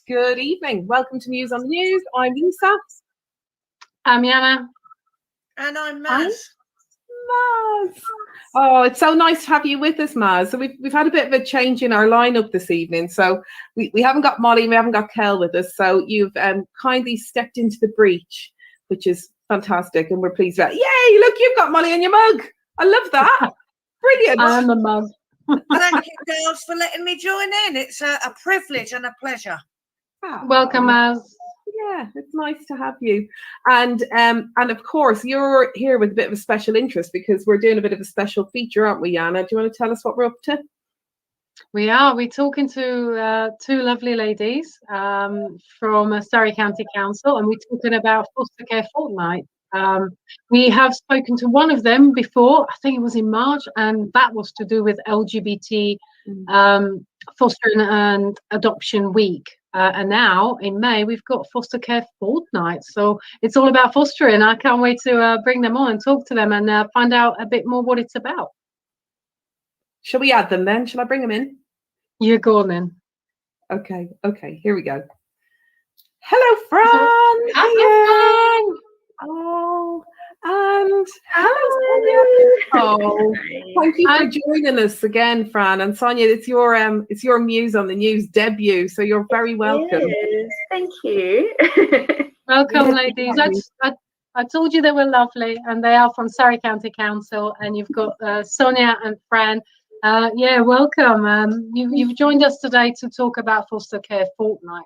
Good evening. Welcome to Muse on the News. I'm Lisa. I'm Jana. And I'm Maz. Maz. Oh, it's so nice to have you with us, Maz. So we've had a bit of a change in our lineup this evening. So we haven't got Molly, we haven't got Kel with us. So you've kindly stepped into the breach, which is fantastic, and we're pleased about it. Yay! Look, you've got Molly on your mug. I love that. Brilliant. I am the mug. Thank you, girls, for letting me join in. It's a privilege and a pleasure. Welcome, Maz. Yeah, it's nice to have you. And of course, you're here with a bit of a special interest because we're doing a bit of a special feature, aren't we, Jana? Do you want to tell us what we're up to? We are. We're talking to two lovely ladies from Surrey County Council, and we're talking about Foster Care Fortnight. We have spoken to one of them before, I think it was in March, and that was to do with LGBT Fostering and Adoption Week. And now in May, we've got Foster Care Fortnight. So it's all about fostering. I can't wait to bring them on and talk to them and find out a bit more what it's about. Shall we add them then? Shall I bring them in? You're going then. Okay, here we go. Hello, Fran. Hi, Fran. Oh, and hello, Sonia. Oh, thank you for joining us again, Fran. And Sonia, it's your Muse on the News debut, so you're very welcome. Yes, thank you. Welcome, ladies. I told you they were lovely, and they are from Surrey County Council. And you've got Sonia and Fran. Yeah, welcome. You've joined us today to talk about Foster Care Fortnight.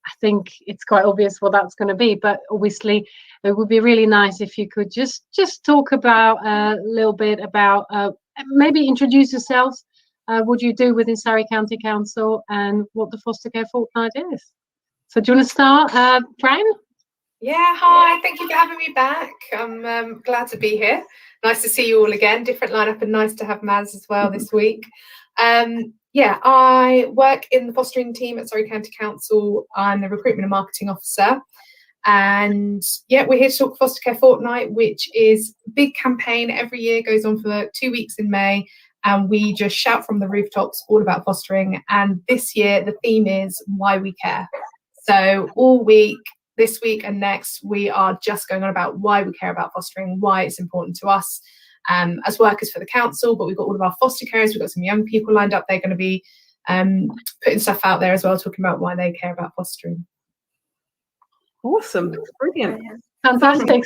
I think it's quite obvious what that's going to be, but obviously it would be really nice if you could just talk about a little bit about maybe introduce yourselves, what you do within Surrey County Council and what the Foster Care Fortnight is. So do you want to start, Fran? Yeah, hi, thank you for having me back. I'm glad to be here. Nice to see you all again, different lineup, and nice to have Maz as well this week. Yeah, I work in the fostering team at Surrey County Council. I'm the recruitment and marketing officer. And yeah, we're here to talk Foster Care Fortnight, which is a big campaign every year, goes on for 2 weeks in May. And we just shout from the rooftops all about fostering. And this year, the theme is why we care. So all week, this week and next, we are just going on about why we care about fostering, why it's important to us. As workers for the council, but we've got all of our foster carers, we've got some young people lined up. They're going to be putting stuff out there as well, talking about why they care about fostering. Awesome, brilliant. Fantastic.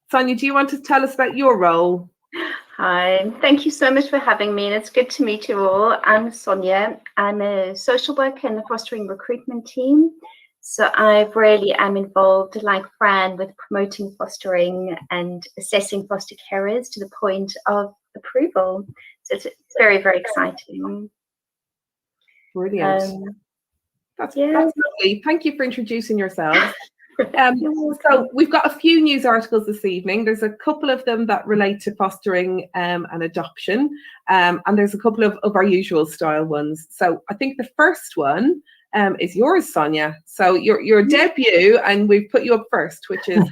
Sonia, do you want to tell us about your role? Hi, thank you so much for having me, and it's good to meet you all. I'm Sonia. I'm a social worker in the fostering recruitment team. So I really am involved, like Fran, with promoting fostering and assessing foster carers to the point of approval. So it's very, very exciting. Brilliant. That's lovely. Thank you for introducing yourself. So we've got a few news articles this evening. There's a couple of them that relate to fostering and adoption, and there's a couple of our usual style ones. So I think the first one is yours, Sonia. So your debut, and we've put you up first, which is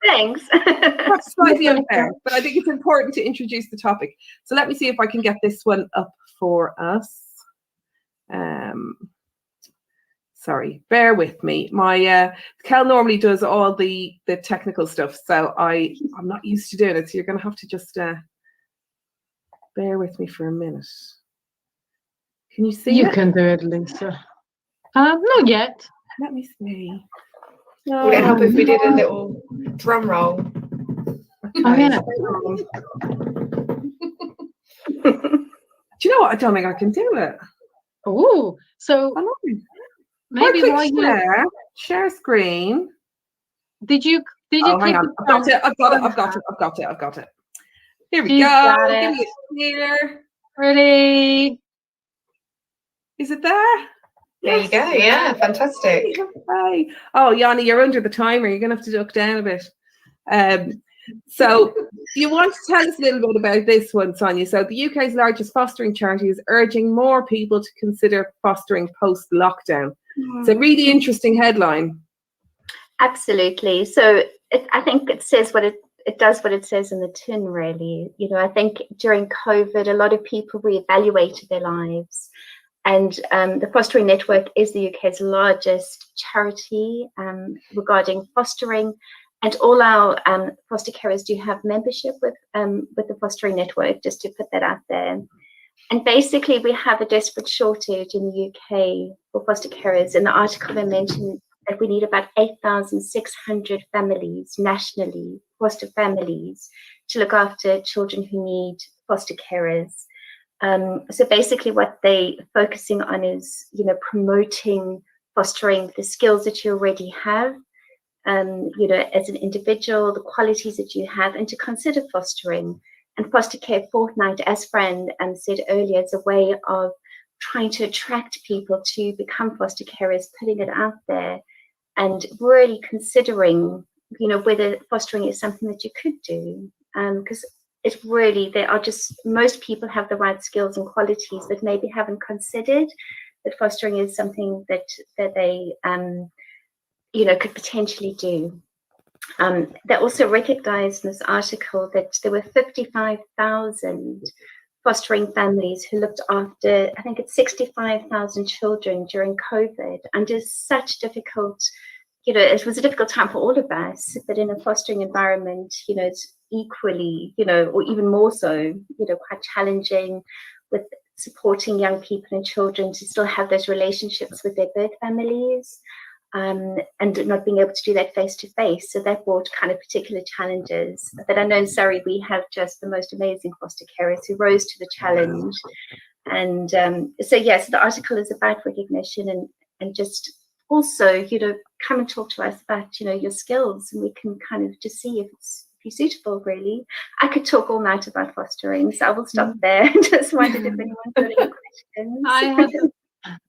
thanks. That's slightly unfair, but I think it's important to introduce the topic. So let me see if I can get this one up for us. Sorry, bear with me. My Kel normally does all the technical stuff, so I'm not used to doing it. So you're going to have to just bear with me for a minute. Can you see it? You can do it, Lisa. Not yet. Let me see. Would it help if we did a little drum roll? Oh, yeah. Do you know what? I don't think I can do it. Oh, so maybe while you share screen. Did you Oh, hang click on. the button? I've got it. Here we She's go. got it. Give me it here. Ready? Is it there? There you go. Yeah, fantastic. Hi. Oh, Jana, you're under the timer. You're going to have to duck down a bit. So do you want to tell us a little bit about this one, Sonia? So the UK's largest fostering charity is urging more people to consider fostering post-lockdown. It's a really interesting headline. Absolutely. So I think it says what it does what it says in the tin, really. You know, I think during COVID, a lot of people reevaluated their lives. And the Fostering Network is the UK's largest charity regarding fostering. And all our foster carers do have membership with the Fostering Network, just to put that out there. And basically, we have a desperate shortage in the UK for foster carers. In the article, I mentioned that we need about 8,600 families nationally, foster families, to look after children who need foster carers. So basically, what they're focusing on is, you know, promoting fostering the skills that you already have. You know, as an individual, the qualities that you have, and to consider fostering. And Foster Care Fortnight, as Fran said earlier, is a way of trying to attract people to become foster carers, putting it out there, and really considering, you know, whether fostering is something that you could do. Because it's really, there are just, most people have the right skills and qualities, but maybe haven't considered that fostering is something that they you know, could potentially do. They also recognized in this article that there were 55,000 fostering families who looked after, I think it's 65,000 children during COVID, under such difficult, you know, it was a difficult time for all of us, but in a fostering environment, you know, it's equally, you know, or even more so, you know, quite challenging with supporting young people and children to still have those relationships with their birth families. And not being able to do that face to face. So that brought kind of particular challenges. But I know in Surrey, we have just the most amazing foster carers who rose to the challenge. And so, yes, the article is about recognition and just also, you know, come and talk to us about, you know, your skills, and we can kind of just see if you're suitable, really. I could talk all night about fostering, so I will stop there. Just wondered if anyone's got any questions.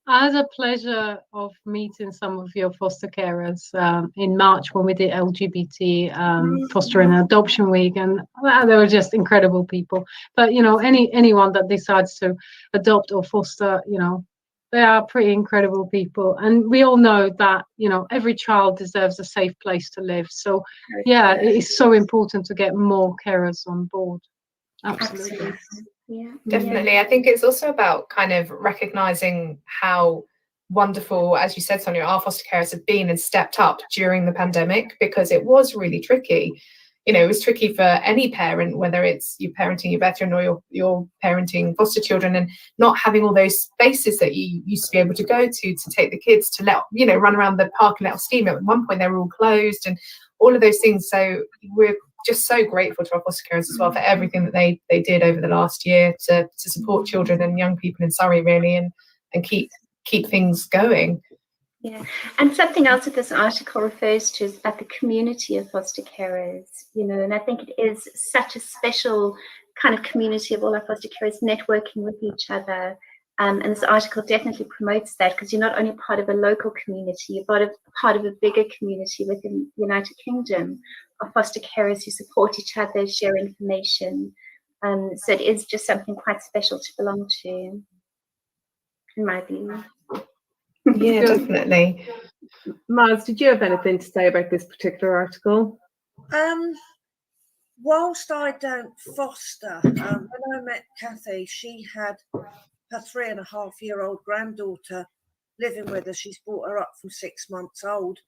I had a pleasure of meeting some of your foster carers in March when we did LGBT Fostering and Adoption Week, and they were just incredible people. But, you know, anyone that decides to adopt or foster, you know, they are pretty incredible people. And we all know that, you know, every child deserves a safe place to live. So, yeah, it is so important to get more carers on board. Absolutely. Yeah, definitely. I think it's also about kind of recognizing how wonderful, as you said, Sonia, our foster carers have been and stepped up during the pandemic, because it was really tricky. You know, it was tricky for any parent, whether it's you parenting your veteran or you're parenting foster children, and not having all those spaces that you used to be able to go to take the kids to let, you know, run around the park and let off steam. At one point they were all closed and all of those things. So we're just so grateful to our foster carers as well for everything that they did over the last year to support children and young people in Surrey, really, and keep things going. Yeah, and something else that this article refers to is about the community of foster carers, you know, and I think it is such a special kind of community of all our foster carers networking with each other. And this article definitely promotes that, because you're not only part of a local community, you're part of a bigger community within the United Kingdom of foster carers who support each other, share information. So it is just something quite special to belong to, in my view. Yeah, definitely. Maz, did you have anything to say about this particular article? Whilst I don't foster, when I met Kathy, she had her 3.5-year-old granddaughter living with her. She's brought her up from 6 months old,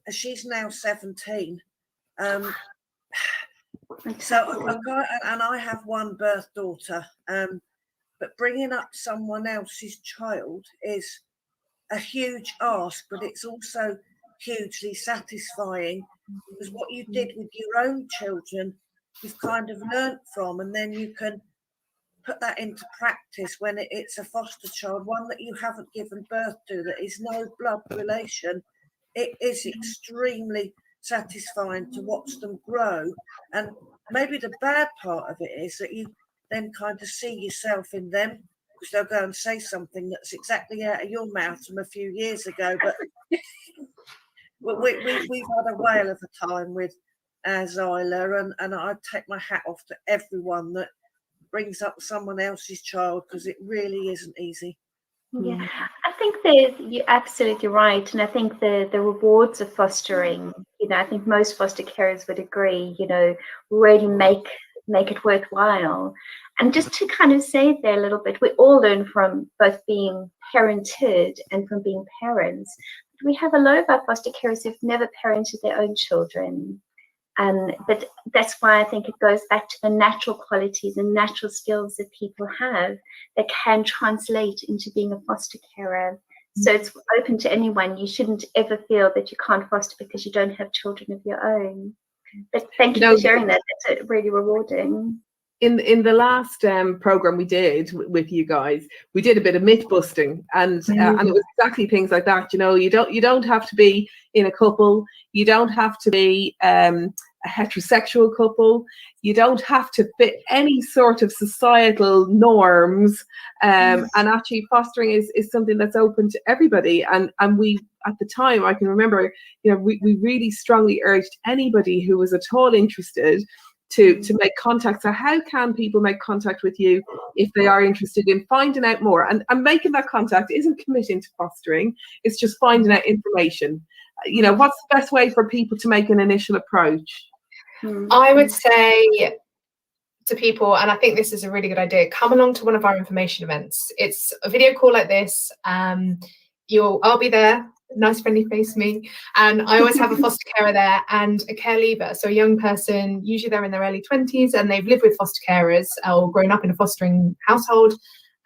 and she's now 17. So I have one birth daughter, but bringing up someone else's child is a huge ask, but it's also hugely satisfying, because what you did with your own children, you've kind of learnt from, and then you can put that into practice when it's a foster child, one that you haven't given birth to, that is no blood relation. It is extremely satisfying to watch them grow. And maybe the bad part of it is that you then kind of see yourself in them, because they'll go and say something that's exactly out of your mouth from a few years ago. But we've had a whale of a time with our Zyla, and I take my hat off to everyone that brings up someone else's child, because it really isn't easy. Yeah, I think you're absolutely right, and I think the rewards of fostering, I think most foster carers would agree, really make it worthwhile. And just to kind of say there a little bit, we all learn from both being parented and from being parents. We have a lot of our foster carers who've never parented their own children. But that's why I think it goes back to the natural qualities and natural skills that people have that can translate into being a foster carer. So it's open to anyone. You shouldn't ever feel that you can't foster because you don't have children of your own. But thank you for sharing that. That's really rewarding. In the last program we did with you guys, we did a bit of myth busting, and it was exactly things like that. You don't have to be in a couple. You don't have to be a heterosexual couple. You don't have to fit any sort of societal norms. And actually, fostering is something that's open to everybody. And we, at the time, I can remember, we really strongly urged anybody who was at all interested to make contact. So how can people make contact with you if they are interested in finding out more? And making that contact isn't committing to fostering, it's just finding out information. What's the best way for people to make an initial approach? I would say to people, and I think this is a really good idea, come along to one of our information events. It's a video call like this. I'll be there. Nice friendly face me, and I always have a foster carer there and a care leaver, so a young person, usually they're in their early 20s, and they've lived with foster carers or grown up in a fostering household,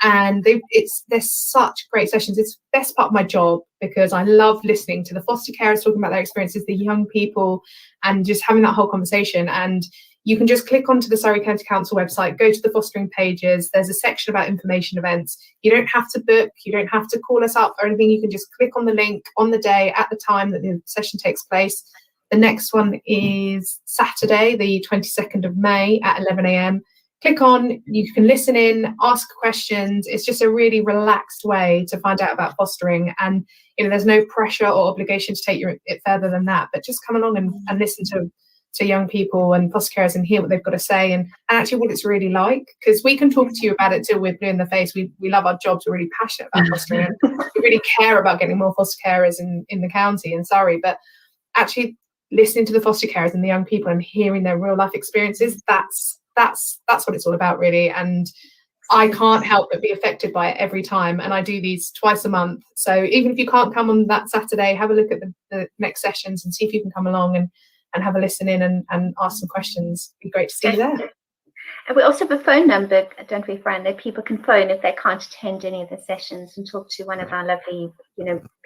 and they're such great sessions. It's the best part of my job, because I love listening to the foster carers talking about their experiences, the young people, and just having that whole conversation. And you can just click onto the Surrey County Council website, go to the fostering pages. There's a section about information events. You don't have to book, you don't have to call us up or anything. You can just click on the link on the day at the time that the session takes place. The next one is Saturday, the 22nd of May at 11 a.m. Click on, you can listen in, ask questions. It's just a really relaxed way to find out about fostering. And there's no pressure or obligation to take it further than that, but just come along and listen to young people and foster carers and hear what they've got to say and actually what it's really like, because we can talk to you about it till we're blue in the face. We love our jobs, we're really passionate about fostering, and we really care about getting more foster carers in the county in Surrey, but actually listening to the foster carers and the young people and hearing their real life experiences, that's what it's all about, really. And I can't help but be affected by it every time, and I do these twice a month. So even if you can't come on that Saturday, have a look at the next sessions and see if you can come along and have a listen in and ask some questions. It'd be great to see you there. And we also have a phone number, don't we, Fran, that people can phone if they can't attend any of the sessions and talk to one of our lovely,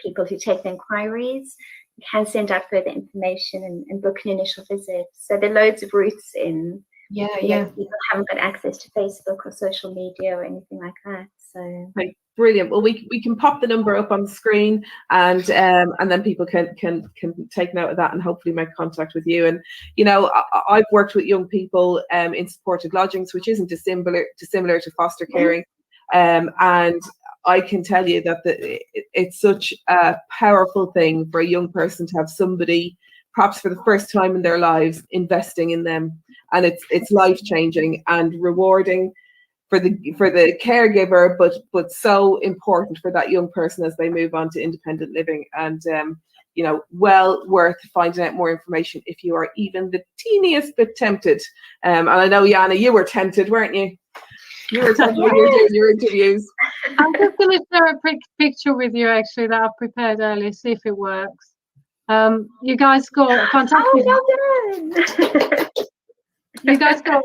people who take the inquiries. You can send out further information and book an initial visit. So there are loads of routes in. Yeah. People haven't got access to Facebook or social media or anything like that. So right, brilliant. Well, we can pop the number up on the screen, and then people can take note of that and hopefully make contact with you. And I've worked with young people in supported lodgings, which isn't dissimilar to foster caring, and I can tell you that it's such a powerful thing for a young person to have somebody, perhaps for the first time in their lives, investing in them, and it's life-changing and rewarding for the caregiver, but so important for that young person as they move on to independent living. And well worth finding out more information if you are even the teeniest bit tempted. And I know, Jana, you were tempted, weren't you? You were tempted when you were doing your interviews. I'm just going to share a picture with you, actually, that I've prepared earlier, see if it works. You guys got fantastic. Oh, well done. You guys got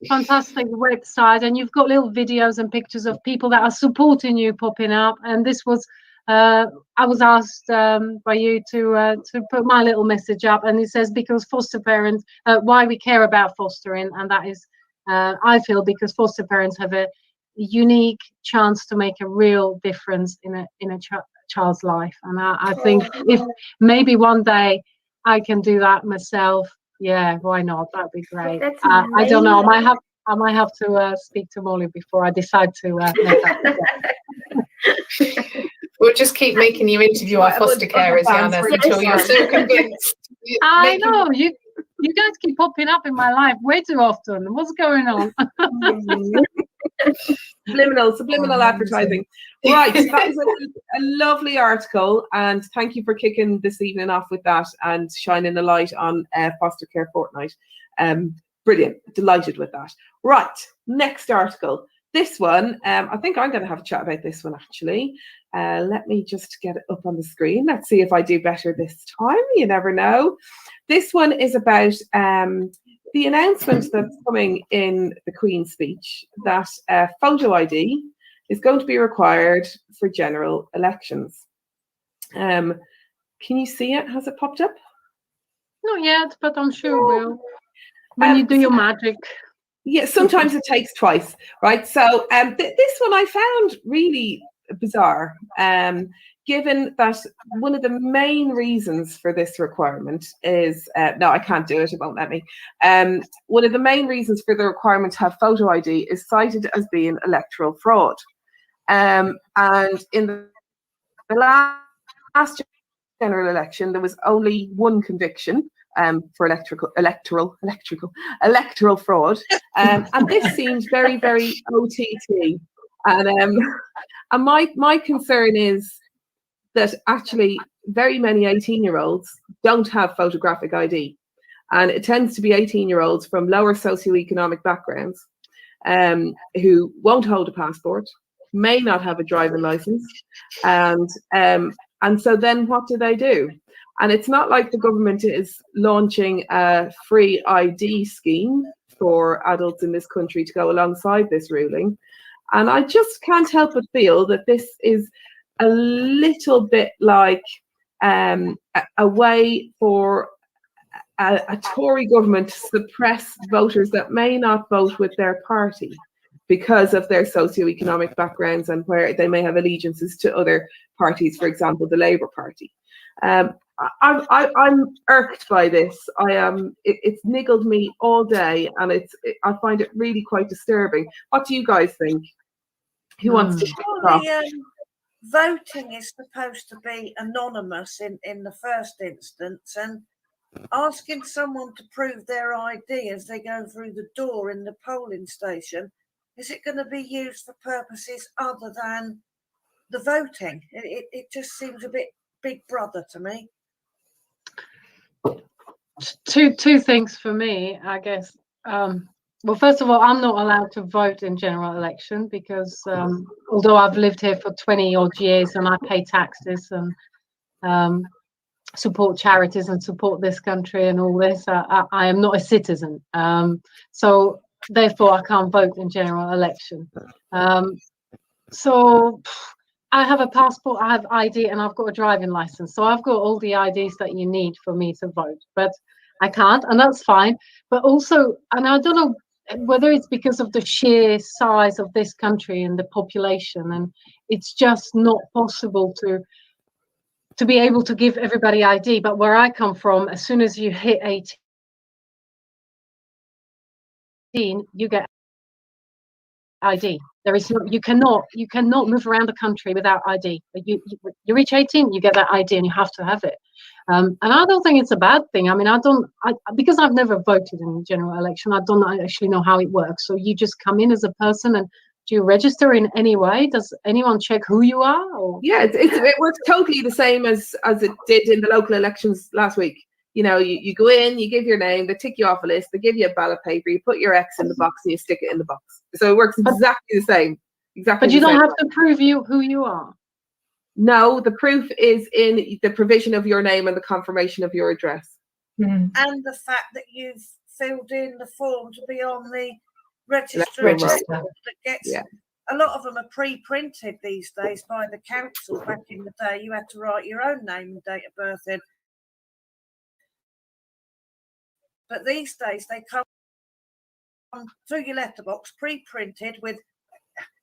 fantastic website, and you've got little videos and pictures of people that are supporting you popping up. And this was, I was asked by you to put my little message up, and it says, because foster parents, why we care about fostering, and that is, I feel, because foster parents have a unique chance to make a real difference in a child's life. And I think if maybe one day I can do that myself, yeah, why not? That'd be great. That's I don't know. I might have to speak to Molly before I decide to make that. We'll just keep making you interview our foster carers, Jana, until you're so convinced. I know you guys keep popping up in my life way too often. What's going on? Subliminal advertising. Right, that was a lovely article, and thank you for kicking this evening off with that and shining a light on Foster Care Fortnight. Brilliant, delighted with that. Right, next article. This one, I think I'm going to have a chat about this one actually. Let me just get it up on the screen. Let's see if I do better this time. You never know. This one is about the announcement that's coming in the Queen's speech that photo ID is going to be required for general elections. Can you see it? Has it popped up? Not yet, but I'm sure it will. When you do your magic. Yeah, sometimes it takes twice, right? So this one I found really bizarre, given that one of the main reasons for this requirement is, no, I can't do it, it won't let me. One of the main reasons for the requirement to have photo ID is cited as being electoral fraud. And in the last general election, there was only one conviction for electoral fraud, and this seems very, very OTT. And my concern is that actually very many 18-year-olds don't have photographic ID, and it tends to be 18-year-olds from lower socioeconomic backgrounds who won't hold a passport, may not have a driving license, and so then what do? And it's not like the government is launching a free ID scheme for adults in this country to go alongside this ruling. And I just can't help but feel that this is a little bit like a way for a Tory government to suppress voters that may not vote with their party because of their socioeconomic backgrounds and where they may have allegiances to other parties, for example, the Labour Party. I'm irked by this. It's niggled me all day, and I find it really quite disturbing. What do you guys think? Who wants to kick off? Voting is supposed to be anonymous in the first instance, and asking someone to prove their ID as they go through the door in the polling station, is it going to be used for purposes other than the voting? It just seems a bit Big Brother to me. Two things for me, I guess. Well, first of all, I'm not allowed to vote in general election because although I've lived here for 20 odd years and I pay taxes and support charities and support this country and all this, I am not a citizen. So therefore I can't vote in general election. So I have a passport, I have ID, and I've got a driving license. So I've got all the IDs that you need for me to vote, but I can't, and that's fine. But also, and I don't know whether it's because of the sheer size of this country and the population, and it's just not possible to be able to give everybody ID. But where I come from, as soon as you hit 18, you get ID. There is no, you cannot move around the country without ID. You reach 18, you get that ID, and you have to have it. And I don't think it's a bad thing. I mean, because I've never voted in a general election, I don't actually know how it works. So you just come in as a person, and do you register in any way? Does anyone check who you are? Or? Yeah, it works totally the same as it did in the local elections last week. You know, you go in, you give your name, they tick you off a list, they give you a ballot paper, you put your X in the box and you stick it in the box. So it works exactly the same. Exactly. But you don't have to prove who you are. No, the proof is in the provision of your name and the confirmation of your address. And the fact that you've filled in the form to be on the register. That gets, a lot of them are pre-printed these days by the council. Back in the day, you had to write your own name and date of birth in. But these days, they come through your letterbox, pre-printed with,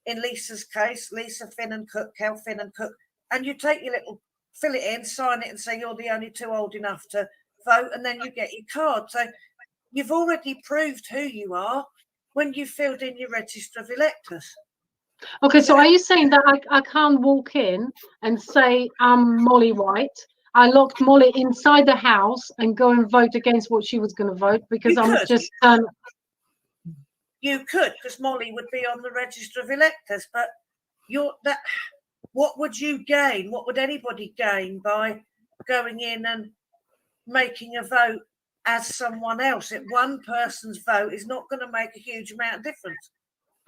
in Lisa's case, Lisa Finn Cook, Kel Finn Cook, and you take your little, fill it in, sign it, and say you're the only two old enough to vote, and then you get your card. So you've already proved who you are when you filled in your register of electors. Okay, so are you saying that I can't walk in and say I'm Molly White? I locked Molly inside the house and go and vote against what she was going to vote because You could, because Molly would be on the register of electors. But what would you gain? What would anybody gain by going in and making a vote as someone else? One person's vote is not going to make a huge amount of difference.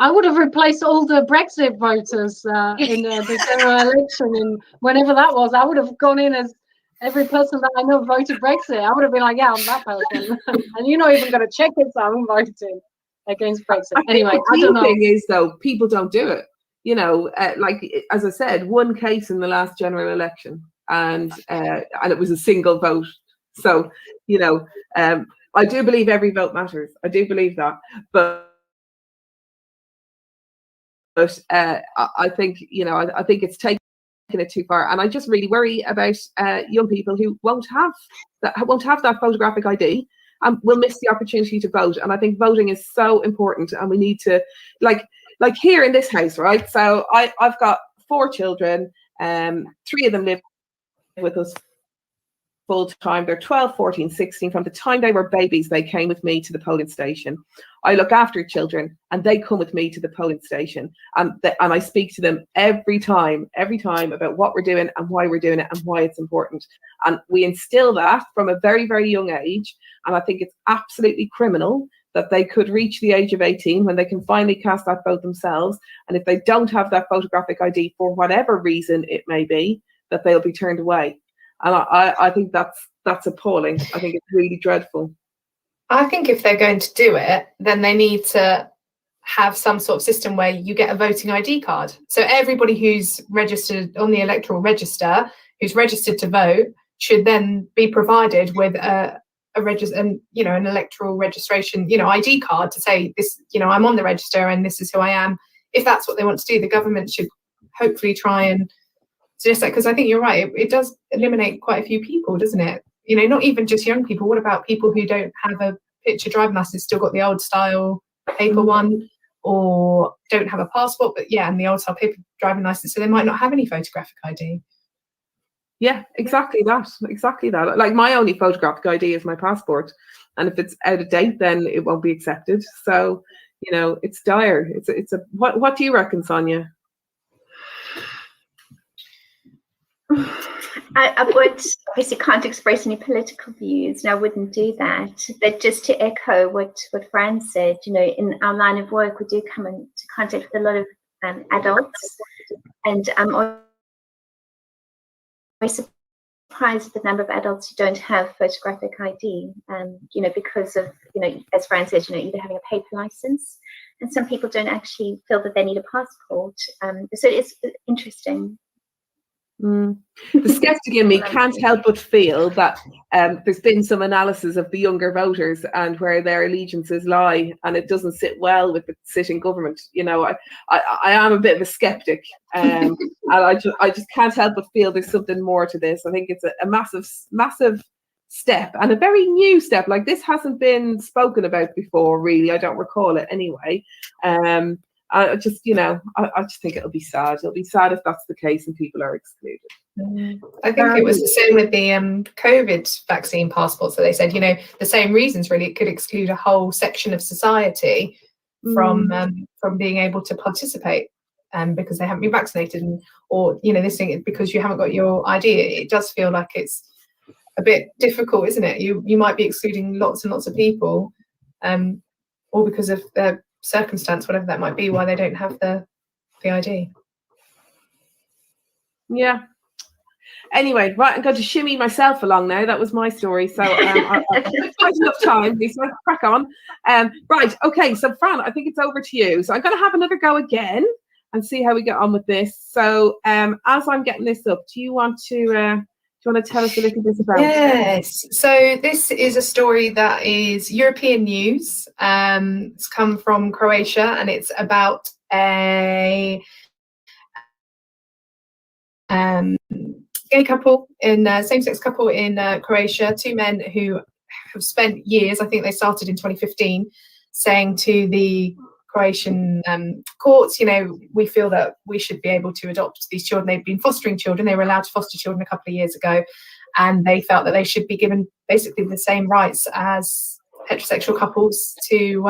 I would have replaced all the Brexit voters in the general election, and whenever that was, I would have gone in as every person that I know voted Brexit. I would have been like, yeah, I'm that person, and you're not even going to check it, so I'm voting against Brexit. Anyway, I don't know. The thing is, though, people don't do it. You know, like as I said, one case in the last general election, and it was a single vote. So, you know, I do believe every vote matters. I do believe that, but I think, you know, I think it's taken it too far, and I just really worry about young people who won't have that photographic ID and will miss the opportunity to vote. And I think voting is so important, and we need to, like here in this house, right? So I've got 4 children, 3 of them live with us full time. They're 12, 14, 16. From the time they were babies, they came with me to the polling station. I look after children, and they come with me to the polling station, and I speak to them every time about what we're doing and why we're doing it and why it's important. And we instill that from a very, very young age. And I think it's absolutely criminal that they could reach the age of 18 when they can finally cast that vote themselves, and if they don't have that photographic ID for whatever reason it may be, that they'll be turned away. And I think that's appalling. I think it's really dreadful. I think if they're going to do it, then they need to have some sort of system where you get a voting ID card. So everybody who's registered on the electoral register, who's registered to vote, should then be provided with an electoral registration, ID card to say this, I'm on the register and this is who I am. If that's what they want to do, the government should hopefully try and suggest that, because I think you're right. It does eliminate quite a few people, doesn't it? Not even just young people. What about people who don't have a picture driving license, still got the old style paper one, or don't have a passport, but and the old style paper driving license, so they might not have any photographic ID. Yeah, exactly that. Like, my only photographic ID is my passport, and if it's out of date, then it won't be accepted. So, it's dire. It's a what do you reckon, Sonia? I would obviously can't express any political views, and I wouldn't do that. But just to echo what Fran said, in our line of work, we do come into contact with a lot of adults, and I'm always surprised at the number of adults who don't have photographic ID. Because of as Fran said, either having a paper license, and some people don't actually feel that they need a passport. So it's interesting. The skeptic in me can't help but feel that there's been some analysis of the younger voters and where their allegiances lie, and it doesn't sit well with the sitting government. I am a bit of a skeptic, and I just can't help but feel there's something more to this. I think it's a massive step, and a very new step. Like, this hasn't been spoken about before, really. I don't recall it anyway. I just think it'll be sad. It'll be sad if that's the case and people are excluded. I think it was the same with the COVID vaccine passports. So they said, the same reasons, really. It could exclude a whole section of society from being able to participate because they haven't been vaccinated, or this thing, because you haven't got your ID. It does feel like it's a bit difficult, isn't it? You might be excluding lots and lots of people, or because of their circumstance, whatever that might be, why they don't have the ID. Yeah. Anyway, right, I'm going to shimmy myself along now. That was my story. So I've quite enough time. So let's crack on. Right, okay, so Fran, I think it's over to you. So I'm going to have another go again and see how we get on with this. So as I'm getting this up, do you want to tell us a little bit about it? Yes. So this is a story that is European news. It's come from Croatia, and it's about a gay couple, same-sex couple in Croatia, two men who have spent years, I think they started in 2015, saying to the Croatian courts, we feel that we should be able to adopt these children. They've been fostering children. They were allowed to foster children a couple of years ago, and they felt that they should be given basically the same rights as heterosexual couples to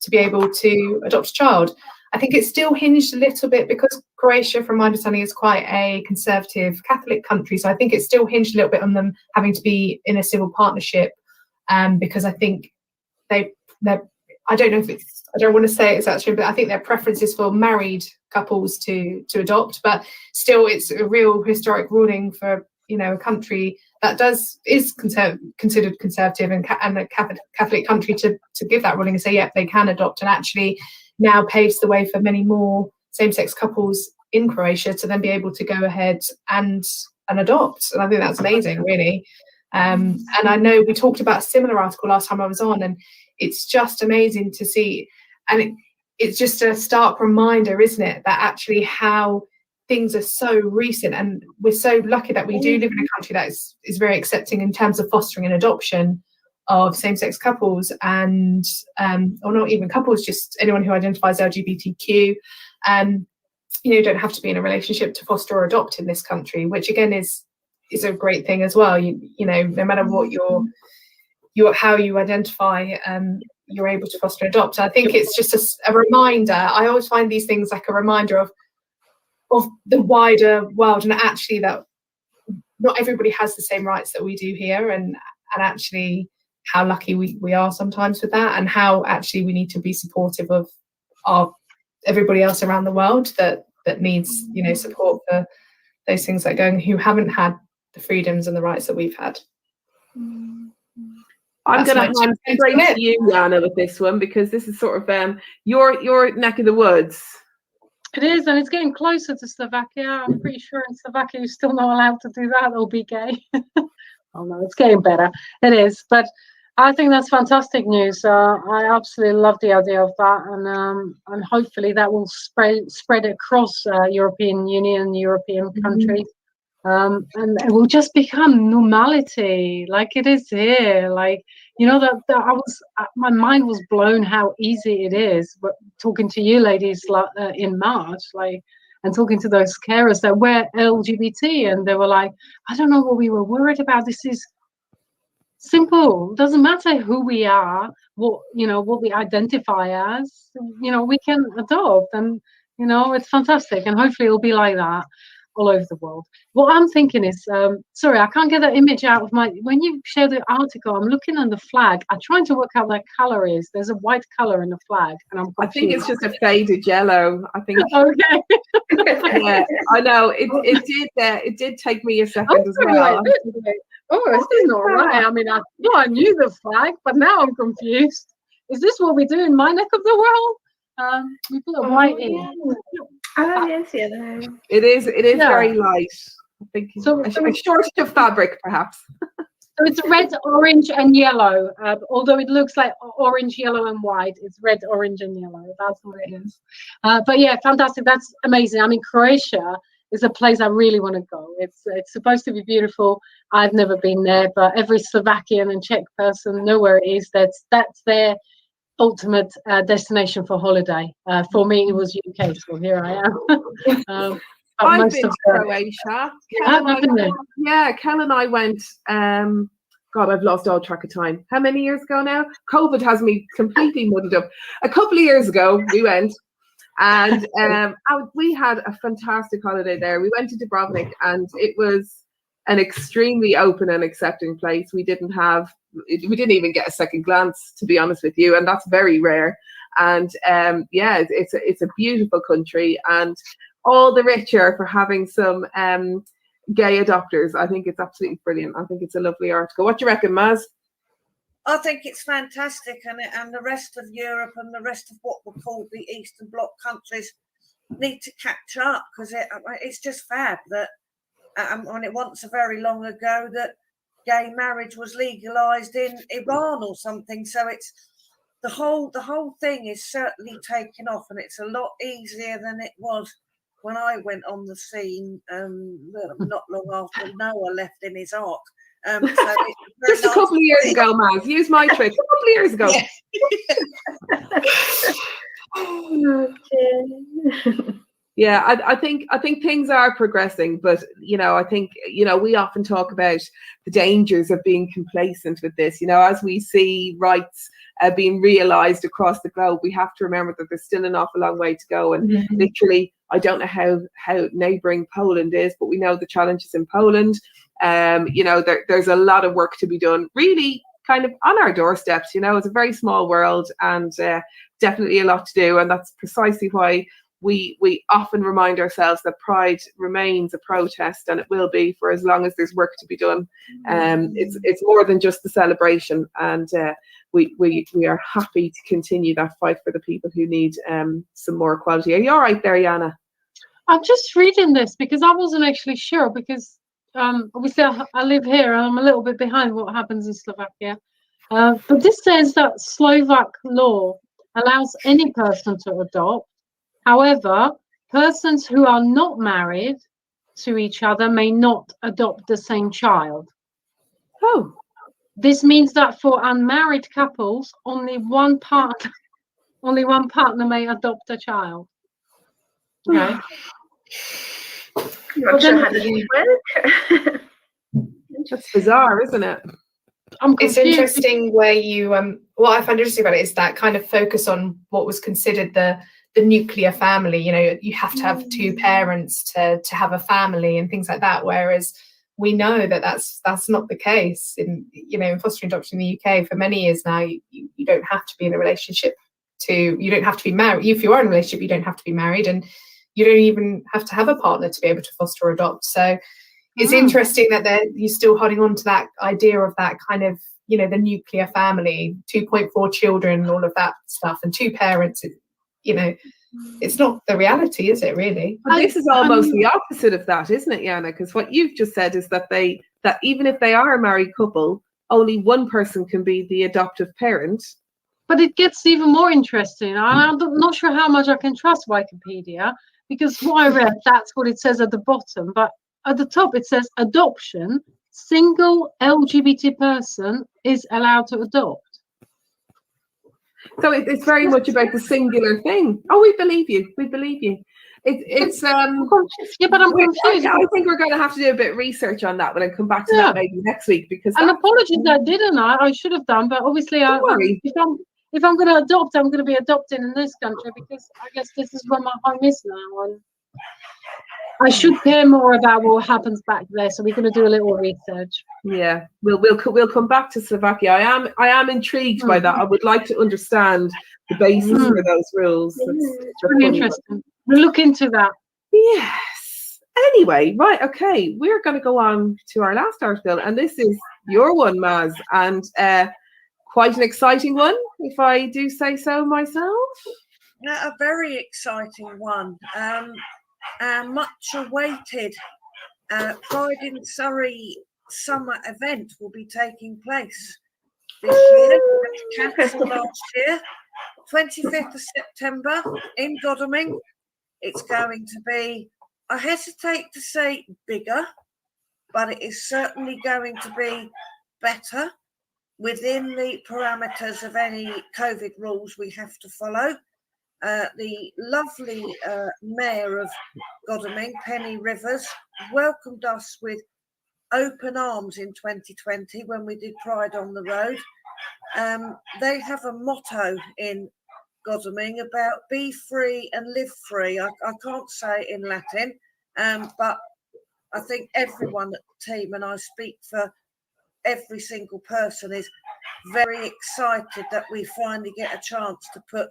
be able to adopt a child. I think it's still hinged a little bit because Croatia, from my understanding, is quite a conservative Catholic country. So I think it's still hinged a little bit on them having to be in a civil partnership, because I think I don't know if it's, I don't want to say it's actually, but I think their preference is for married couples to adopt. But still, it's a real historic ruling for a country that is considered conservative and a Catholic country to give that ruling and say, yeah, they can adopt, and actually now paves the way for many more same-sex couples in Croatia to then be able to go ahead and adopt. And I think that's amazing, really. And I know we talked about a similar article last time I was on, and it's just amazing to see. And it's just a stark reminder, isn't it, that actually how things are so recent, and we're so lucky that we do live in a country that is very accepting in terms of fostering and adoption of same-sex couples, and or not even couples, just anyone who identifies LGBTQ. You don't have to be in a relationship to foster or adopt in this country, which again is a great thing as well. No matter what how you identify, you're able to foster and adopt. I think it's just a reminder. I always find these things like a reminder of the wider world, and actually that not everybody has the same rights that we do here, and actually how lucky we are sometimes with that, and how actually we need to be supportive of everybody else around the world that needs support for those things that going, who haven't had the freedoms and the rights that we've had. I'm going to hand straight to you, Jana, with this one, because this is sort of your neck of the woods. It is, and it's getting closer to Slovakia. I'm pretty sure in Slovakia you're still not allowed to do that or be gay. Oh no, it's getting better. It is, but I think that's fantastic news. I absolutely love the idea of that, and hopefully that will spread across European Union, European countries, and it will just become normality, like it is here. Like my mind was blown how easy it is. But talking to you ladies in March, and talking to those carers that were LGBT, and they were like, I don't know what we were worried about. This is simple. Doesn't matter who we are, what we identify as. We can adopt, and it's fantastic. And hopefully it'll be like that all over the world. What I'm thinking is, sorry, I can't get that image out of when you share the article, I'm looking at the flag. I'm trying to work out what colour is. There's a white colour in the flag, and I'm confused. I think it's just a faded yellow. I think. Okay. Yeah, I know. It did take me a second as well. Oh, this is not right. I mean, I knew the flag, but now I'm confused. Is this what we do in my neck of the world? We put a white in. Oh yes, yeah. It is very light. I think so, a shortage of fabric, perhaps. So it's red, orange, and yellow. Although it looks like orange, yellow, and white, it's red, orange, and yellow. That's what it is. But yeah, fantastic. That's amazing. I mean, Croatia is a place I really want to go. It's supposed to be beautiful. I've never been there, but every Slovakian and Czech person know where it is. That's their ultimate destination for holiday. For me, it was UK, so here I am. I've been to Croatia. Kel and I went. God, I've lost all track of time. How many years ago now? COVID has me completely muddled up. A couple of years ago, we went. And we had a fantastic holiday there. We went to Dubrovnik, and it was an extremely open and accepting place. We didn't even get a second glance, to be honest with you, and that's very rare. And it's a beautiful country, and all the richer for having some gay adopters. I think it's absolutely brilliant. I think it's a lovely article. What do you reckon, Maz? I think it's fantastic, and the rest of Europe and the rest of what were called the Eastern Bloc countries need to catch up, because it's just fab that it wasn't so very long ago that gay marriage was legalized in Iran or something. So it's the whole thing is certainly taking off, and it's a lot easier than it was when I went on the scene, not long after Noah left in his ark. So just a couple of years ago, Maz. Use my trick. A couple of years ago. Yeah, I think things are progressing, but I think we often talk about the dangers of being complacent with this. As we see rights being realised across the globe, we have to remember that there's still an awful long way to go. And literally, I don't know how neighbouring Poland is, but we know the challenges in Poland. There's a lot of work to be done, really, kind of on our doorsteps. It's a very small world, and definitely a lot to do, and that's precisely why we often remind ourselves that Pride remains a protest, and it will be for as long as there's work to be done. It's more than just the celebration, and we are happy to continue that fight for the people who need some more equality. Are you all right there, Jana? I'm just reading this because I wasn't actually sure, because obviously I live here and I'm a little bit behind what happens in Slovakia. But this says that Slovak law allows any person to adopt. However, persons who are not married to each other may not adopt the same child. Oh. This means that for unmarried couples, only one partner may adopt a child. Okay. Not sure how it works. That's bizarre, isn't it? It's interesting where you what I find interesting about it is that kind of focus on what was considered the nuclear family. You have to have two parents to have a family and things like that, whereas we know that that's not the case in fostering adoption in the UK for many years now. You don't have to be in a relationship you don't have to be married. If you are in a relationship, you don't have to be married, and you don't even have to have a partner to be able to foster or adopt. So it's interesting that you're still holding on to that idea of that kind of, the nuclear family, 2.4 children, all of that stuff, and two parents. It's not the reality, is it, really? But this is almost the opposite of that, isn't it, Jana? Because what you've just said is that even if they are a married couple, only one person can be the adoptive parent. But it gets even more interesting. I'm not sure how much I can trust Wikipedia, because what I read, that's what it says at the bottom. But at the top, it says adoption, single LGBT person is allowed to adopt. So it's very much about the singular thing. Oh, we believe you. We believe you. It's yeah, but I'm confused. I think we're going to have to do a bit of research on that when I come back to that maybe next week. Because and apologies, I didn't. I should have done, but obviously, if I'm going to adopt, I'm going to be adopting in this country, because I guess this is where my home is now, and I should care more about what happens back there. So we're going to do a little research. Yeah, we'll come back to Slovakia. I am intrigued by that. I would like to understand the basis for those rules. It's really interesting. We'll look into that. Yes. Anyway, right, okay. We're going to go on to our last article, and this is your one, Maz, and quite an exciting one, if I do say so myself. A very exciting one. Our much awaited Pride in Surrey summer event will be taking place this year. Cancelled last year, 25th of September in Godalming. It's going to be, I hesitate to say bigger, but it is certainly going to be better within the parameters of any COVID rules we have to follow. The lovely Mayor of Godalming, Penny Rivers, welcomed us with open arms in 2020 when we did Pride on the Road. They have a motto in Godalming about be free and live free. I can't say it in Latin, but I think everyone at the team, and I speak for every single person, is very excited that we finally get a chance to put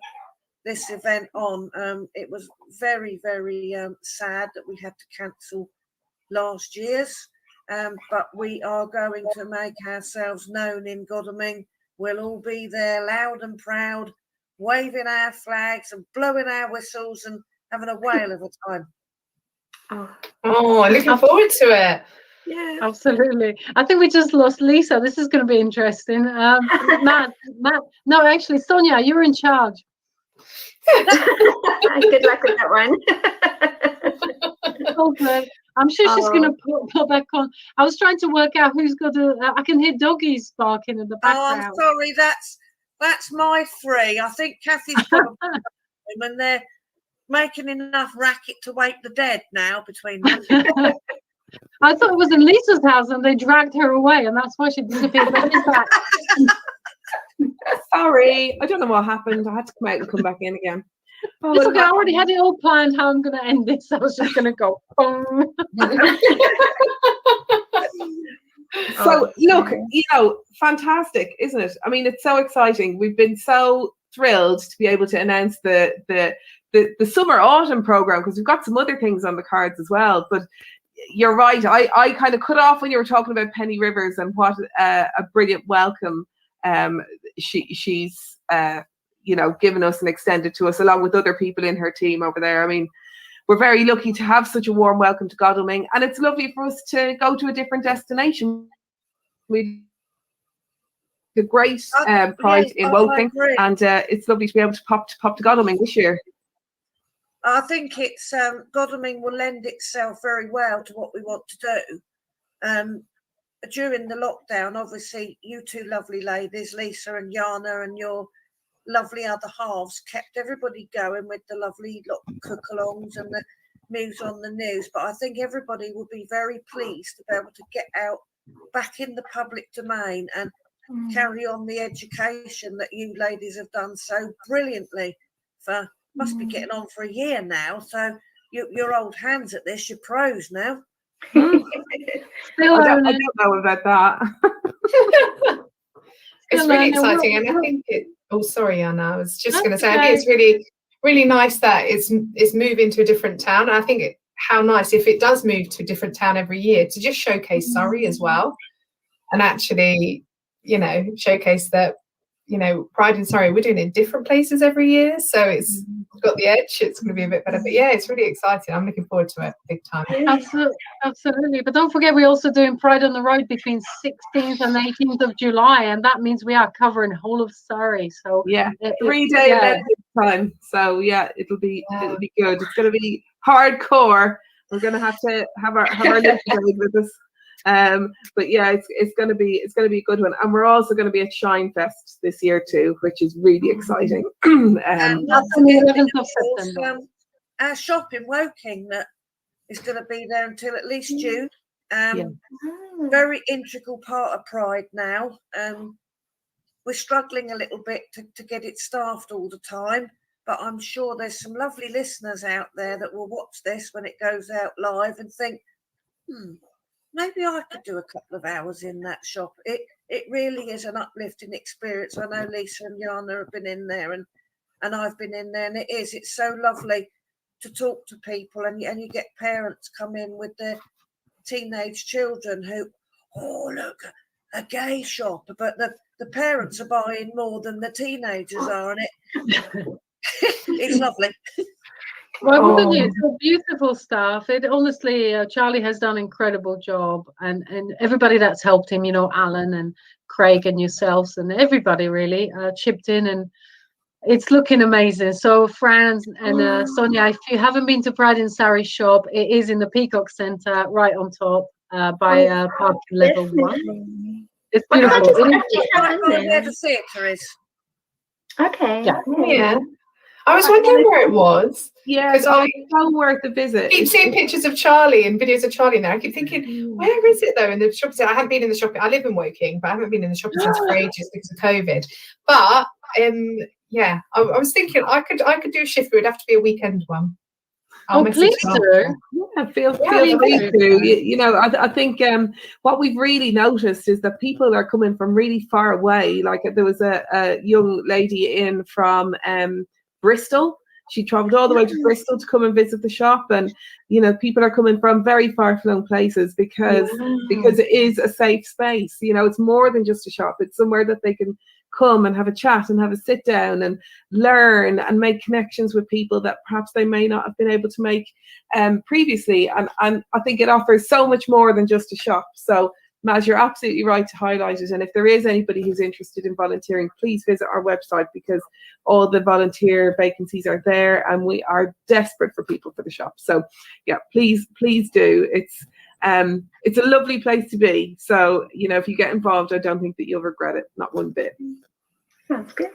this event on. It was very, very sad that we had to cancel last year's, but we are going to make ourselves known in Godalming. We'll all be there loud and proud, waving our flags and blowing our whistles and having a whale of a time. Oh, looking forward to it. Yeah, absolutely. I think we just lost Lisa. This is going to be interesting. Matt, no, actually, Sonia, you're in charge. Good luck with that one. Oh, good. I'm sure she's going to put back on. I was trying to work out who's got to. I can hear doggies barking in the background. Oh, I'm sorry. That's my 3. I think Kathy's probably and they're making enough racket to wake the dead now between them. I thought it was in Lisa's house and they dragged her away, and that's why she disappeared. But she's back. Sorry, I don't know what happened. I had to come out and come back in again. It's okay. I already had it all planned how I'm going to end this. I was just going to go. Boom. So look, fantastic, isn't it? I mean, it's so exciting. We've been so thrilled to be able to announce the summer autumn program, because we've got some other things on the cards as well. But you're right. I kind of cut off when you were talking about Penny Rivers and what a brilliant welcome she's given us and extended to us, along with other people in her team over there. I mean, we're very lucky to have such a warm welcome to Godalming, and it's lovely for us to go to a different destination. We a great pride in Woking, and it's lovely to be able to pop to Godalming this year. I think it's Godalming will lend itself very well to what we want to do. During the lockdown, obviously, you two lovely ladies, Lisa and Jana, and your lovely other halves, kept everybody going with the lovely cook-alongs and the Muse on the News. But I think everybody will be very pleased to be able to get out back in the public domain and carry on the education that you ladies have done so brilliantly for, must be getting on for a year now. So you're old hands at this, you're pros now. I don't know about that. It's really exciting, and I think sorry, Anna. I was just going to say, I think it's really, really nice that it's moving to a different town. And I think how nice if it does move to a different town every year, to just showcase Surrey as well, and actually, showcase that, Pride in Surrey, we're doing it in different places every year, so it's got the edge. It's going to be a bit better, but yeah, it's really exciting. I'm looking forward to it big time. Absolutely. But don't forget, we're also doing Pride on the Road between 16th and 18th of July, and that means we are covering whole of Surrey. So 3-day event this time. So yeah, it'll be good. It's going to be hardcore. We're going to have our listeners with us. But yeah, it's going to be a good one, and we're also going to be at Shine Fest this year too, which is really exciting. That's on the 11th of September. Our shop in Woking that is going to be there until at least June. Very integral part of Pride now. We're struggling a little bit to get it staffed all the time, but I'm sure there's some lovely listeners out there that will watch this when it goes out live and think, maybe I could do a couple of hours in that shop. It really is an uplifting experience. I know Lisa and Jana have been in there, and I've been in there, and it's so lovely to talk to people, and you get parents come in with their teenage children who, look, a gay shop, but the parents are buying more than the teenagers are, and it's lovely. Well, wouldn't it? It's a beautiful stuff. It honestly, Charlie has done an incredible job, and everybody that's helped him, Alan and Craig and yourselves and everybody really chipped in, and it's looking amazing. So Fran and Sonia, if you haven't been to Pride in Surrey shop, it is in the Peacock Centre, right on top by parking level 1. It's beautiful. Where the theatre is. Okay. Yeah. I was wondering where it was. Yeah, because it's so worth the visit. I keep seeing pictures of Charlie and videos of Charlie now. I keep thinking, where is it though? In the shopping centre. I haven't been in the shopping. I live in Woking, but I haven't been in the shopping centre for ages because of COVID. But I was thinking I could do a shift, but it would have to be a weekend one. Please do. Yeah, feel free to. I think what we've really noticed is that people are coming from really far away. Like there was a young lady in from Bristol. She travelled all the way to Bristol to come and visit the shop, and people are coming from very far-flung places because it is a safe space. It's more than just a shop. It's somewhere that they can come and have a chat and have a sit down and learn and make connections with people that perhaps they may not have been able to make previously. And I think it offers so much more than just a shop. So Maz, you're absolutely right to highlight it. And if there is anybody who's interested in volunteering, please visit our website, because all the volunteer vacancies are there, and we are desperate for people for the shop. So yeah, please do. It's a lovely place to be. So, you know, if you get involved, I don't think that you'll regret it, not one bit. Sounds good.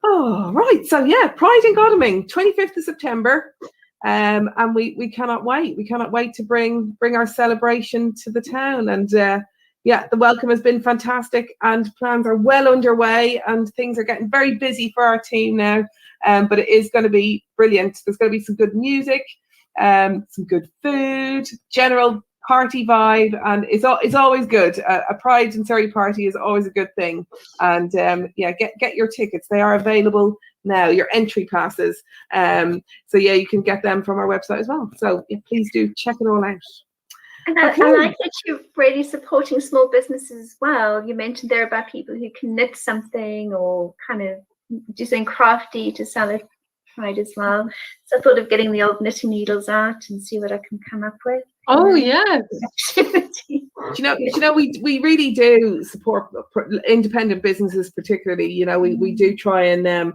Oh, right. So yeah, Pride in Godalming, 25th of September. And we cannot wait. We cannot wait to bring our celebration to the town. And yeah, the welcome has been fantastic, and plans are well underway, and things are getting very busy for our team now. But it is going to be brilliant. There's going to be some good music, some good food, general party vibe, and it's always good. A Pride in Surrey party is always a good thing. And yeah, get your tickets. They are available now, your entry passes. So yeah, you can get them from our website as well. So yeah, please do check it all out. And I like that you're really supporting small businesses as well. You mentioned there about people who can knit something or kind of do something crafty to sell it Pride as well. So I thought of getting the old knitting needles out and see what I can come up with. Oh yeah. You know, we really do support independent businesses, particularly. You know, we do try and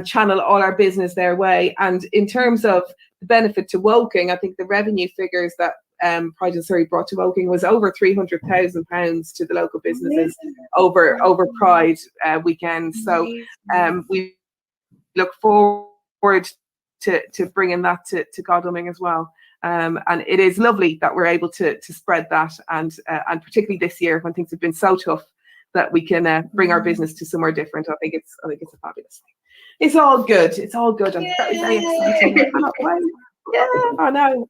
channel all our business their way. And in terms of the benefit to Woking, I think the revenue figures that Pride in Surrey brought to Woking was over £300,000 to the local businesses over Pride weekend. So we look forward to bringing that to Godalming as well. And it is lovely that we're able to spread that, and particularly this year when things have been so tough, that we can bring our business to somewhere different. I think it's a fabulous thing. It's all good. It's all good. I'm very excited. I cannot wait. Yeah, I know.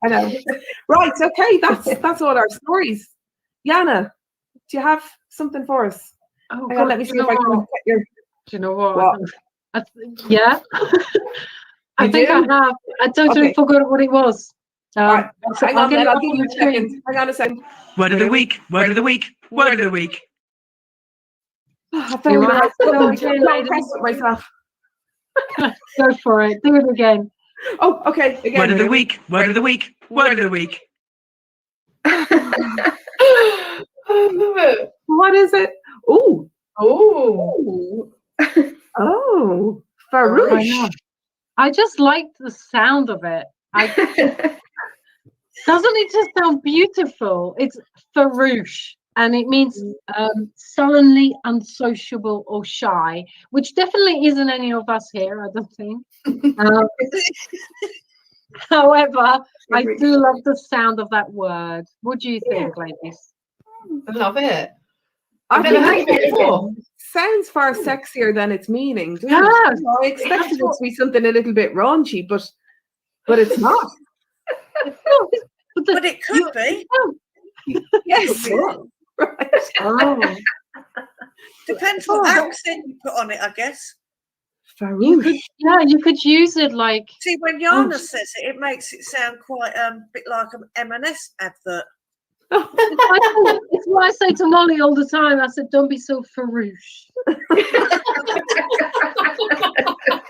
Right, okay, that's all our stories. Jana, do you have something for us? Oh, Hang on, let me see if I can get your. Do you know what? Yeah. I think I have. I totally forgot what it was. Right. Hang on, then I'll give you a second. Hang on a second. Word of the week. Word of the week. Word of the week. I can't myself. Go for it. Do it again. Oh, okay. Again. Word of the week. Word of the week. Word of the week. I love it. What is it? Oh. Oh. Oh. Farouche. I just like the sound of it. Doesn't it just sound beautiful? It's farouche, and it means sullenly unsociable or shy, which definitely isn't any of us here, I don't think. However, I do love the sound of that word. What do you think, ladies? I love it. I've never heard it before. Sounds far sexier than its meaning. Doesn't Yeah. it? I expected it to be something a little bit raunchy, but it's not. But it could be. Yes. Right. Oh. Depends what accent you put on it, I guess. Farouche. You could use it like. See, when Jana says it, it makes it sound quite a bit like an M&S advert. It's what I say to Molly all the time. I said, "Don't be so farouche.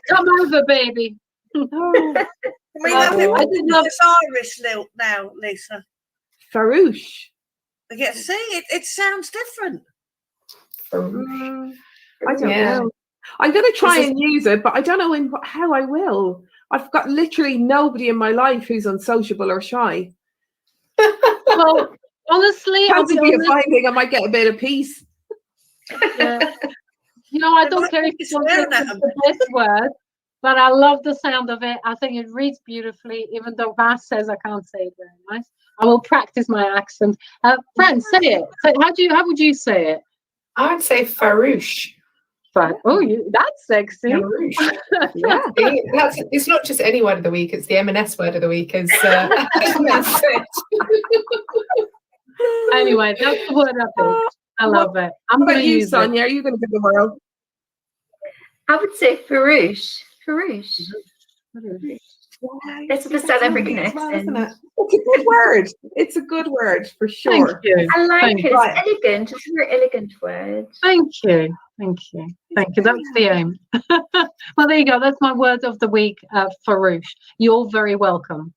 Come over, baby." I did love this Irish lilt now, Lisa. Farouche. Yeah, see, it sounds different. I don't know. I'm going to try and use it, but I don't know how I will. I've got literally nobody in my life who's unsociable or shy. Well, honestly, I'll be honest. I might get a bit of peace. Yeah. You know, I don't care if it's the best word, but I love the sound of it. I think it reads beautifully, even though Vass says I can't say it very nice. I will practice my accent. Fran, say it. How would you say it? I would say farouche. Oh, that's sexy. Farouche. Yeah, it's not just any word of the week; it's the M&S word of the week. That's it. Anyway, that's the word I think. I love it. I'm going to use Sonia. Are you going to give the world? I would say farouche. Farouche. That's the South African accent. It's a good word. It's a good word for sure. Thank you. I like it. It's elegant. It's a very elegant word. Thank you. Thank you. Thank you. That's the aim. Well, there you go. That's my word of the week, farouche. You're very welcome.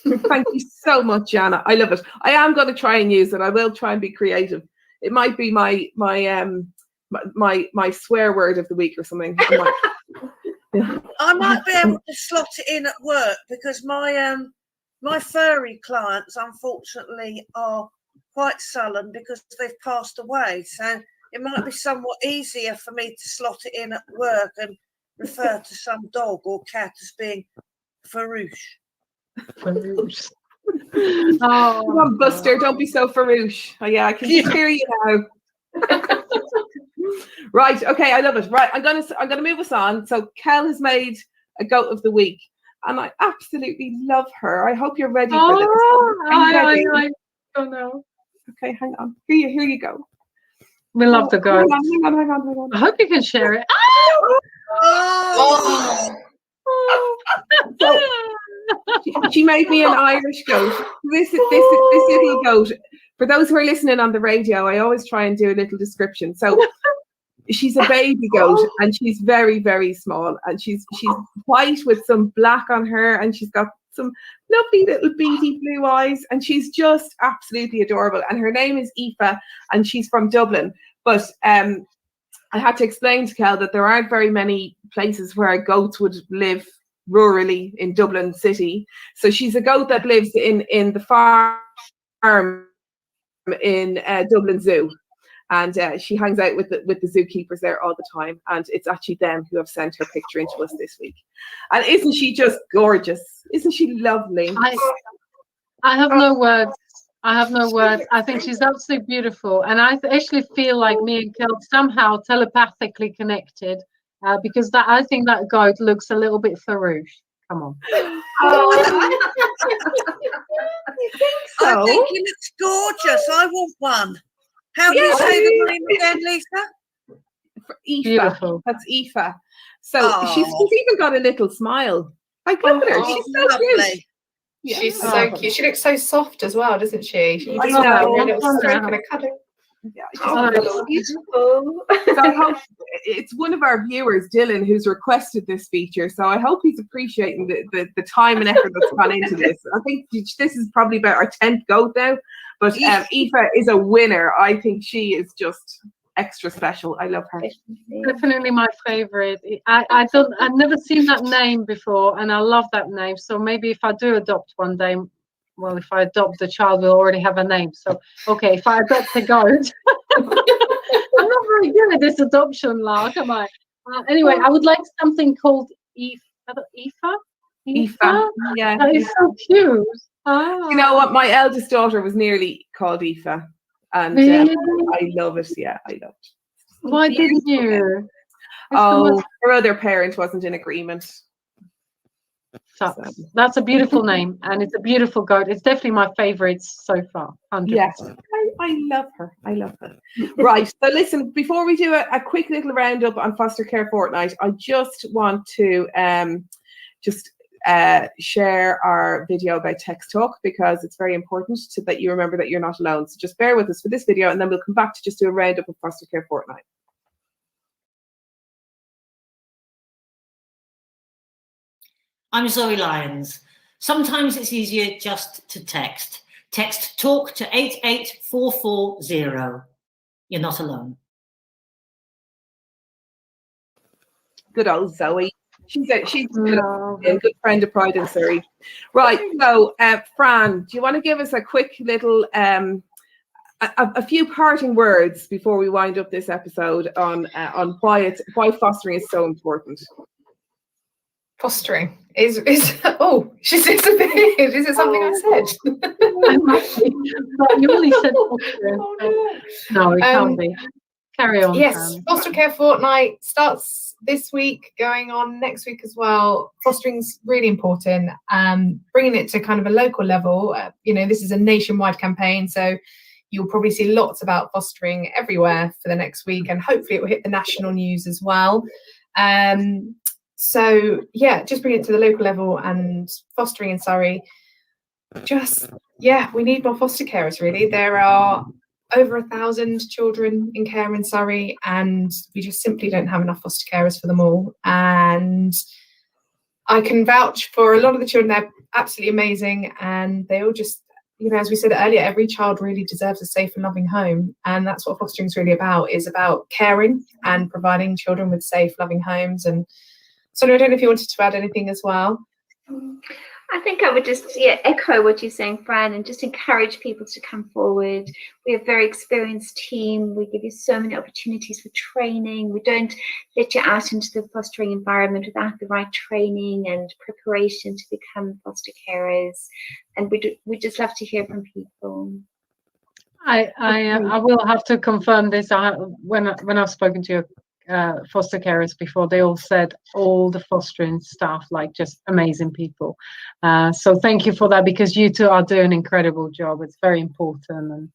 Thank you so much, Jana. I love it. I am going to try and use it. I will try and be creative. It might be my swear word of the week or something. I might be able to slot it in at work because my furry clients, unfortunately, are quite sullen because they've passed away. So it might be somewhat easier for me to slot it in at work and refer to some dog or cat as being farouche. Farouche. Oh, come on, Buster, don't be so farouche. Oh, yeah, I can just hear you now. Right, okay, I love it. Right, I'm gonna move us on. So Kel has made a goat of the week, and I absolutely love her. I hope you're ready for this. I don't know. Okay, hang on. Here you go. We love the goat. Hang on. I hope you can share it. So, she made me an Irish goat. This little goat. For those who are listening on the radio, I always try and do a little description. So she's a baby goat, and she's very, very small, and she's white with some black on her, and she's got some lovely little beady blue eyes, and she's just absolutely adorable. And her name is Aoife, and she's from Dublin. But I had to explain to Kel that there aren't very many places where goats would live rurally in Dublin city. So she's a goat that lives in the farm in Dublin Zoo, and she hangs out with the zookeepers there all the time, and it's actually them who have sent her picture into us this week. And isn't she just gorgeous? Isn't she lovely? I have no words. I think she's absolutely beautiful, and I actually feel like me and Kel somehow telepathically connected because I think that goat looks a little bit farouche. Come on. I think he looks gorgeous. I want one. How do you say the name again, Lisa? Aoife. Beautiful. That's Aoife. So she's even got a little smile. Like, look at her. She's so lovely. cute. Yeah. She's so cute. She looks so soft as well, doesn't she? She I just know. a little stroke and a cuddle. Yeah, Oh, beautiful. So I hope it's one of our viewers, Dylan, who's requested this feature. So I hope he's appreciating the time and effort that's gone into this. I think this is probably about our 10th goat now. But Aoife is a winner. I think she is just extra special. I love her. Definitely my favorite. I've never seen that name before, and I love that name. So maybe if I do adopt one day, well, if I adopt the child, we'll already have a name. So okay, if I adopt a goat, I'm not very good at this adoption, lark, am I? Anyway, I would like something called Aoife. Yeah, that is so cute. You know what? My eldest daughter was nearly called Aoife, and Really? I love it. Yeah, I love it. Why didn't you? Oh, her other parent wasn't in agreement. That's a beautiful name, and it's a beautiful goat. It's definitely my favorite so far. 100%. Yes, I love her. I love her. Right. So listen, before we do a quick little roundup on Foster Care Fortnight, I just want to share our video about Text Talk, because it's very important that you remember that you're not alone. So just bear with us for this video, and then we'll come back to just do a roundup of Foster Care Fortnight. I'm Zoe Lyons. Sometimes it's easier just to text. Text TALK to 88440. You're not alone. Good old Zoe. She's a good friend of Pride in Surrey. Right, so Fran, do you want to give us a quick little, a few parting words before we wind up this episode on why fostering is so important? Fostering is she's disappeared. Is it something I said? You only said fostering. No, it can't be. Carry on. Yes, Foster Care Fortnight starts this week, going on next week as well. Fostering's really important. Bringing it to kind of a local level. This is a nationwide campaign, so you'll probably see lots about fostering everywhere for the next week, and hopefully it will hit the national news as well. So yeah, just bring it to the local level, and fostering in Surrey. We need more foster carers, really. There are over 1,000 children in care in Surrey, and we just simply don't have enough foster carers for them all. And I can vouch for a lot of the children. They're absolutely amazing, and they all just, as we said earlier, every child really deserves a safe and loving home, and that's what fostering is really about. Is about caring and providing children with safe, loving homes. And so I don't know if you wanted to add anything as well. I think I would just echo what you're saying, Fran, and just encourage people to come forward. We're a very experienced team. We give you so many opportunities for training. We don't let you out into the fostering environment without the right training and preparation to become foster carers. And we just love to hear from people. I will have to confirm this. When I've spoken to foster carers before, they all said all the fostering staff just amazing people. So thank you for that, because you two are doing an incredible job. It's very important. And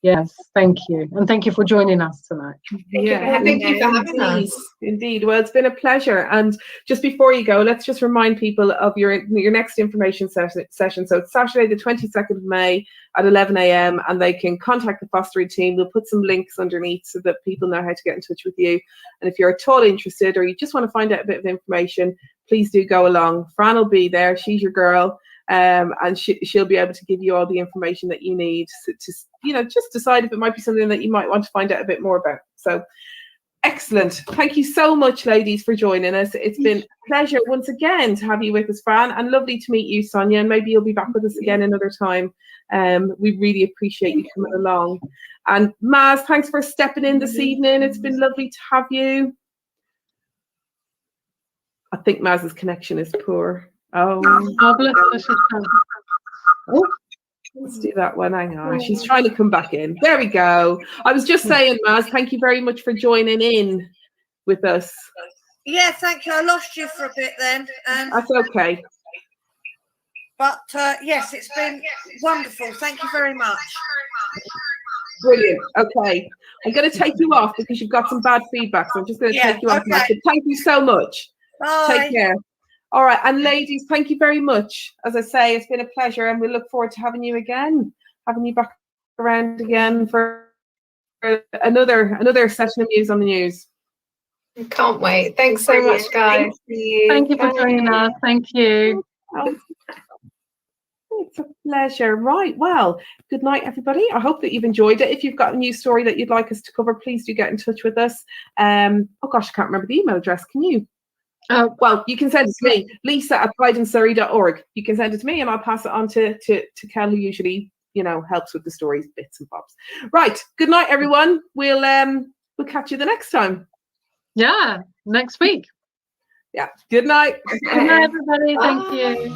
yes, thank you, and thank you for joining us tonight. Thank you for having us. Indeed. Well, it's been a pleasure. And just before you go, let's just remind people of your next information session. So it's Saturday the 22nd of May at 11 a.m. and they can contact the fostering team. We'll put some links underneath so that people know how to get in touch with you. And if you're at all interested or you just want to find out a bit of information, please do go along. Fran will be there. She's your girl. And she'll be able to give you all the information that you need to just decide if it might be something that you might want to find out a bit more about. So excellent. Thank you so much, ladies, for joining us. It's been a pleasure once again to have you with us, Fran, and lovely to meet you, Sonia, and maybe you'll be back with us again another time. We really appreciate you coming along. And Maz, thanks for stepping in this evening. It's been lovely to have you. I think Maz's connection is poor. Oh, let's do that one. Hang on. She's trying to come back in. There we go. I was just saying, Maz, thank you very much for joining in with us. Yeah, thank you. I lost you for a bit then. That's okay. But yes, it's been wonderful. Thank you very much. Brilliant. Okay. I'm going to take you off because you've got some bad feedback. So I'm just going to take you off. Okay. Thank you so much. Bye. Take care. All right, and ladies, thank you very much. As I say, it's been a pleasure, and we look forward to having you back around again for another session of Muse on the News. Can't wait. Thanks so much, guys. Thank you for joining us. Thank you. It's a pleasure. Right, well, good night, everybody. I hope that you've enjoyed it. If you've got a news story that you'd like us to cover, please do get in touch with us. Oh gosh, I can't remember the email address. Can you? Well, you can send it to me, lisa@prideandsurrey.org. You can send it to me and I'll pass it on to Kel, who usually, helps with the stories, bits and bobs. Right. Good night, everyone. We'll catch you the next time. Yeah, next week. Yeah. Good night. Good night, everybody. Thank you.